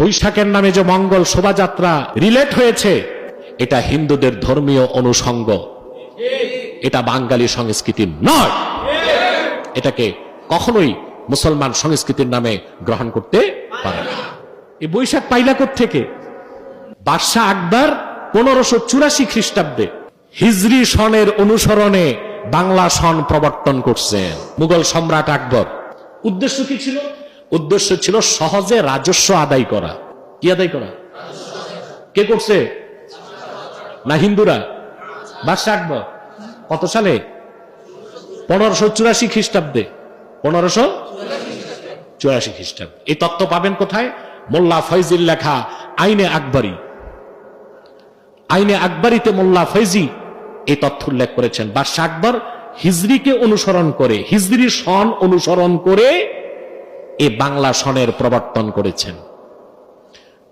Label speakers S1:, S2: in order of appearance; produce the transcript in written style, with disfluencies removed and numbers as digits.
S1: বৈশাখের নামে যে মঙ্গল শোভাযাত্রা রিলেট হয়েছে, এটা হিন্দুদের ধর্মীয় অনুষঙ্গ, এটা বাঙালি সংস্কৃতি নয়। এটাকে কখনোই মুসলমান সংস্কৃতির নামে গ্রহণ করতে পারে না। এই বৈশাখ পাইলা থেকে বাদশাহ আকবর 1584 খ্রিস্টাব্দে হিজরি সনের অনুসরণে বাংলা সন প্রবর্তন করছেন মুঘল সম্রাট আকবর। উদ্দেশ্য কি ছিল? উদ্দেশ্য ছিল সহজে রাজস্ব আদায় করা। কি আদায় করা? কে করছে? না হিন্দুরা? বাদশাহ আকবর কত সালে? 1584 খ্রিস্টাব্দে। 1584 খ্রিস্টাব্দে। এই তত্ত্ব পাবেন কোথায়? মোল্লা ফয়জির লেখা আইনে আকবরী। আইনে আকবরীতে মোল্লা ফয়জি এই তথ্য উল্লেখ করেছেন। বাদশাহ আকবর হিজরিকে অনুসরণ করে, হিজরি সন অনুসরণ করে এই বাংলা সনের প্রবর্তন করেছেন।